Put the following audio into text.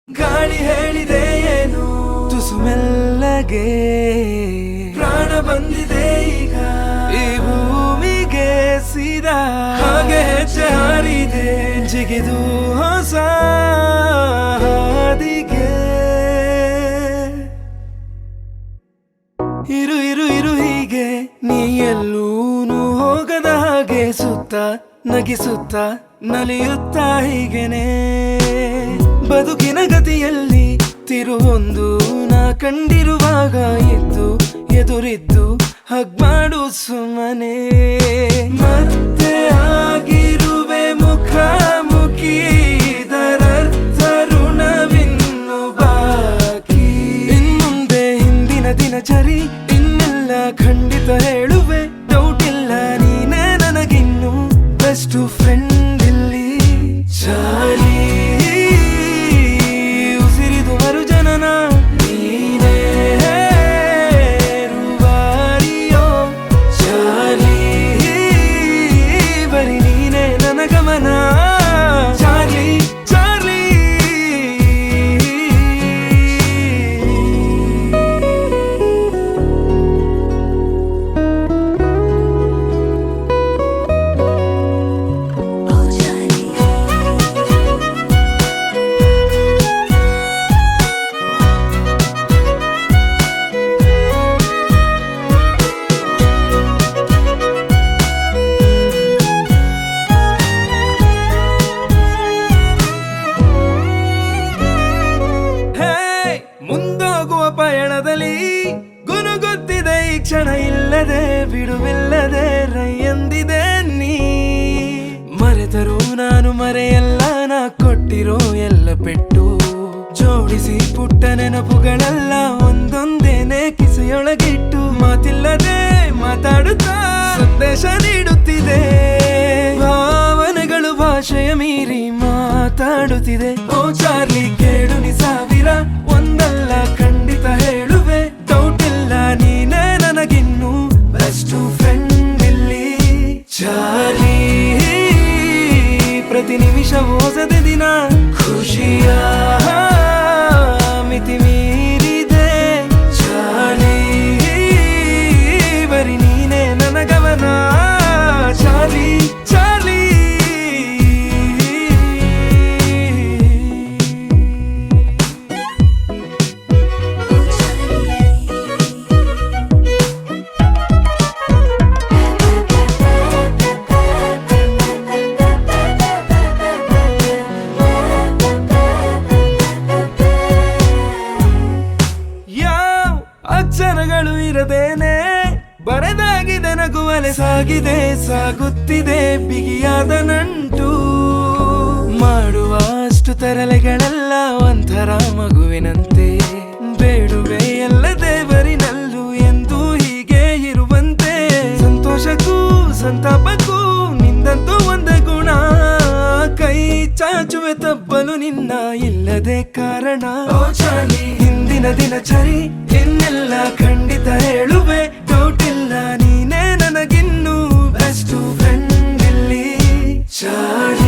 ಗಾಳಿ ಹೇಳಿದೆ ಏನು ತುಸು ಮೆಲ್ಲಗೆ ಪ್ರಾಣ ಬಂದಿದೆ ಈಗ ಈ ಭೂಮಿಗೆ ಸೀದಾ ಹಾಗೆ ಹೆಜ್ಜೆ ಹಾರಿದೆ ಜಿಗಿದು ಹೊಸ ಹಾದಿಗೆ ಇರು ಇರು ಇರು ಹೀಗೆ ನೀ ಎಲ್ಲೂನು ಹೋಗದ ಹಾಗೆ ಸುತ್ತ ನಗಿಸುತ್ತ ನಲಿಯುತ್ತಾ ಹೀಗೆನೆ ಬದುಕಿನ ಗತಿಯಲ್ಲಿ ತಿರುವೊಂದು ನಾ ಕಂಡಿರುವಾಗ ಎದ್ದು ಎದುರಿದ್ದು ಹಗ್ ಮಾಡು ಸುಮ್ಮನೆ ಮತ್ತೆ ಆಗಿರುವೆ ಮುಖಾಮುಖಿ ಇದರರ್ಥ ಋಣವಿನ್ನು ಬಾಕಿ ಇನ್ಮುಂದೆ ಹಿಂದಿನ ದಿನಚರಿ ಇನ್ನೆಲ್ಲ ಖಂಡಿತ ಹೇಳುವೆ ಡೌಟ್ ಇಲ್ಲ ನೀನೇ ನನಗಿನ್ನು ಬೆಸ್ಟ್ ಫ್ರೆಂಡ್ ಇಲ್ಲಿ ಚಾಲಿ ಮುಂದೋಗುವ ಪಯಣದಲ್ಲಿ ಗುನುಗುತ್ತಿದೆ ಈ ಕ್ಷಣ ಇಲ್ಲದೆ ಬಿಡುವಿಲ್ಲದೆ ರೈಯಂದಿದೆ ನೀ ಮರೆತರೂ ನಾನು ಮರೆಯಲ್ಲ ನಾ ಕೊಟ್ಟಿರೋ ಎಲ್ಲ ಪೆಟ್ಟು ಜೋಡಿಸಿ ಪುಟ್ಟ ನೆನಪುಗಳೆಲ್ಲ ಒಂದೊಂದೇನೆ ಕಿಸೆಯೊಳಗಿಟ್ಟು ಮಾತಿಲ್ಲದೆ ಮಾತಾಡುತ್ತಾ ಸಂದೇಶ ನೀಡುತ್ತಿದೆ ಭಾವನೆಗಳು ಭಾಷೆಯ ಮೀರಿ ಮಾತಾಡುತ್ತಿದೆ ಓ ಚಾರ್ಲಿ ಕೇಳು ನಿ ಸಾವಿರ ಒಂದಲ್ಲ ಖಂಡಿತ ಹೇಳುವೆ ಡೌಟ್ ಇಲ್ಲ ನೀನೇ ನನಗಿನ್ನು ಬೆಸ್ಟ್ ಫ್ರೆಂಡ್ ಇಲ್ಲಿ ಚಾರ್ಲಿ ಪ್ರತಿ ನಿಮಿಷ ಹೊಸದೆ ದಿನ ಖುಷಿಯ ಮಿತಿ ಮೀರಿದೆ ಚಾರ್ಲಿ ಬರಿ ನೀನೇ ನನಗವನ ಚಾರ್ಲಿ ಚಾರ್ಲಿ ಅಕ್ಷರಗಳು ಇರದೇನೆ ಬರೆದಾಗಿದೆ ನಗುವಲೆ ಸಾಗಿದೆ ಸಾಗುತ್ತಿದೆ ಬಿಗಿಯಾದ ನಂಟು ಮಾಡುವ ಅಷ್ಟು ತರಲೆಗಳೆಲ್ಲ ಒಂಥರ ಮಗುವಿನಂತೆ ಬೇಡುವೆ ಎಲ್ಲ ದೇವರಿನಲ್ಲೂ ಎಂದು ಹೀಗೆ ಇರುವಂತೆ ಸಂತೋಷಕ್ಕೂ ಸಂತಾಪಕ್ಕೂ ನಿಂದಂತೂ ಒಂದೇ ಗುಣ ಕೈ ಚಾಚುವೆ ತಪ್ಪಲು ನಿನ್ನ ಇಲ್ಲದೆ ಕಾರಣ ಹಿಂದಿನ ದಿನಚರಿ ಇನ್ನೆಲ್ಲ ಖಂಡಿತ ಹೇಳುವೆ ಡೌಟ್ ಇಲ್ಲ ನೀನೇ ನನಗಿನ್ನು ಬೆಸ್ಟ್ ಫ್ರೆಂಡ್ ಇಲ್ಲಿ ಚಾರ್ಲಿ